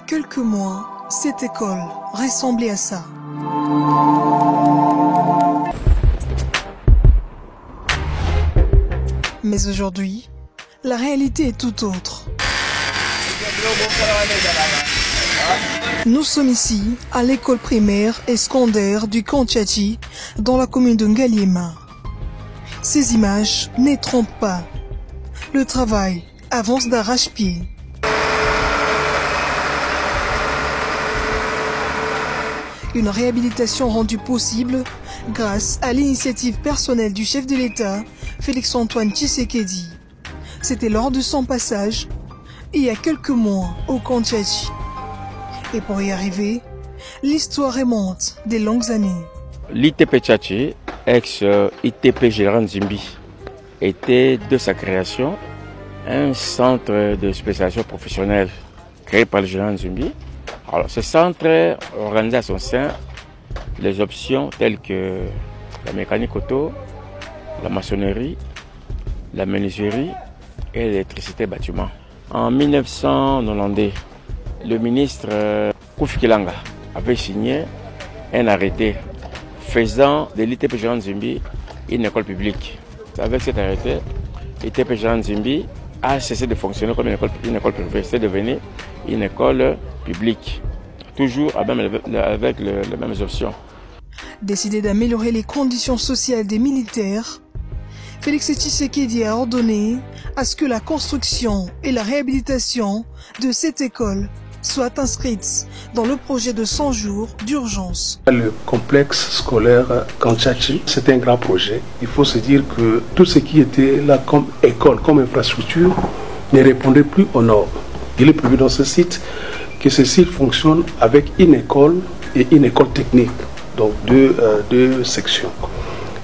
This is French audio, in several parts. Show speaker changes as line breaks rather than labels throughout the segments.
quelques mois, cette école ressemblait à ça. Mais aujourd'hui, la réalité est tout autre. Nous sommes ici à l'école primaire et secondaire du Kantchachi, dans la commune de Ngaliema. Ces images ne trompent pas. Le travail avance d'arrache-pied. Une réhabilitation rendue possible grâce à l'initiative personnelle du chef de l'État, Félix-Antoine Tshisekedi. C'était lors de son passage, il y a quelques mois, au Kantchachi. Et pour y arriver, l'histoire remonte des longues années.
L'ITP Tchachi, ex-ITP Général Nzimbi, était de sa création un centre de spécialisation professionnelle créé par le Général Nzimbi. Alors, ce centre organisait à son sein les options telles que la mécanique auto, la maçonnerie, la menuiserie et l'électricité bâtiment. En 1992, le ministre Kofi Kilanga avait signé un arrêté faisant de l'ITP Général Nzimbi une école publique. Avec cet arrêté, l'ITP Général Nzimbi a cessé de fonctionner comme une école privée. C'est devenu une école publique, toujours avec les mêmes options.
Décidé d'améliorer les conditions sociales des militaires, Félix Tshisekedi a ordonné à ce que la construction et la réhabilitation de cette école soient inscrites dans le projet de 100 jours d'urgence.
Le complexe scolaire Kantchachi, c'est un grand projet. Il faut se dire que tout ce qui était là comme école, comme infrastructure, ne répondait plus aux normes. Il est prévu dans ce site que ce site fonctionne avec une école et une école technique, donc deux sections.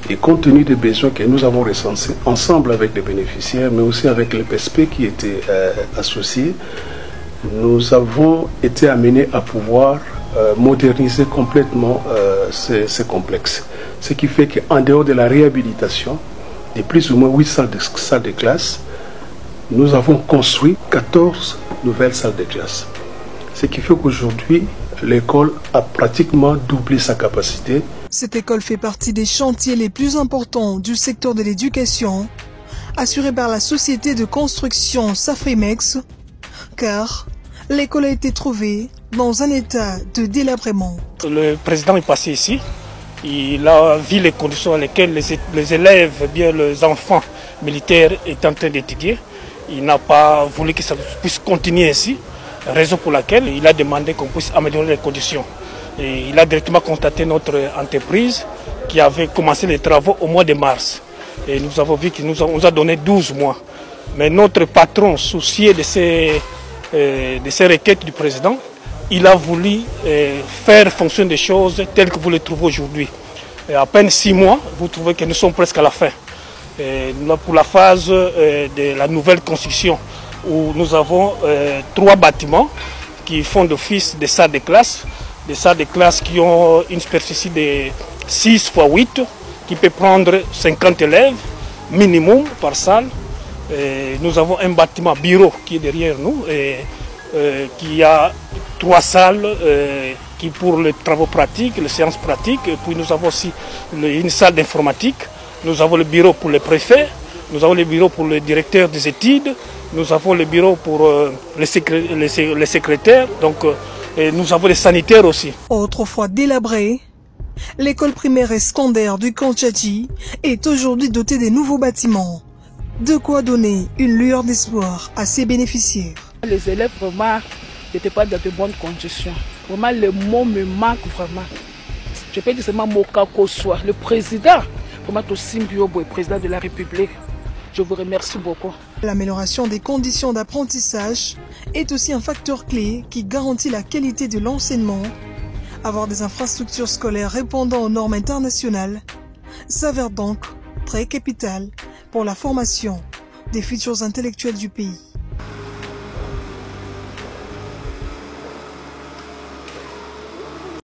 Et compte tenu des besoins que nous avons recensés ensemble avec les bénéficiaires, mais aussi avec les PSP qui étaient associés, nous avons été amenés à pouvoir moderniser complètement ces complexes. Ce qui fait qu'en dehors de la réhabilitation de plus ou moins 8 salles de classe, nous avons construit 14 nouvelles salles de classe. Ce qui fait qu'aujourd'hui, l'école a pratiquement doublé sa capacité.
Cette école fait partie des chantiers les plus importants du secteur de l'éducation, assuré par la société de construction Safrimex, car l'école a été trouvée dans un état de délabrement.
Le président est passé ici, il a vu les conditions dans lesquelles les élèves, bien les enfants militaires étaient en train d'étudier. Il n'a pas voulu que ça puisse continuer ainsi, raison pour laquelle il a demandé qu'on puisse améliorer les conditions. Et il a directement contacté notre entreprise qui avait commencé les travaux au mois de mars. Et nous avons vu qu'il nous a donné 12 mois. Mais notre patron, soucié de ces requêtes du président, il a voulu faire fonctionner des choses telles que vous les trouvez aujourd'hui. À peine 6 mois, vous trouvez que nous sommes presque à la fin. Pour la phase de la nouvelle construction, où nous avons 3 bâtiments qui font d'office des salles de classe. Des salles de classe qui ont une superficie de 6 x 8, qui peut prendre 50 élèves minimum par salle. Nous avons un bâtiment bureau qui est derrière nous, qui a 3 salles qui pour les travaux pratiques, les séances pratiques. Et puis nous avons aussi une salle d'informatique. Nous avons le bureau pour le préfet, nous avons le bureau pour le directeur des études, nous avons le bureau pour les secrétaires. Donc, et nous avons les sanitaires aussi.
Autrefois délabrée, l'école primaire et secondaire du Kantchachi est aujourd'hui dotée de nouveaux bâtiments. De quoi donner une lueur d'espoir à ses bénéficiaires.
Les élèves vraiment n'étaient pas dans de bonnes conditions. Vraiment, le mot me manque vraiment. Je peux dire seulement Mokako soit le président, vraiment Tosimbiobo, président de la République. Je vous remercie beaucoup.
L'amélioration des conditions d'apprentissage est aussi un facteur clé qui garantit la qualité de l'enseignement. Avoir des infrastructures scolaires répondant aux normes internationales s'avère donc très capital pour la formation des futurs intellectuels du pays.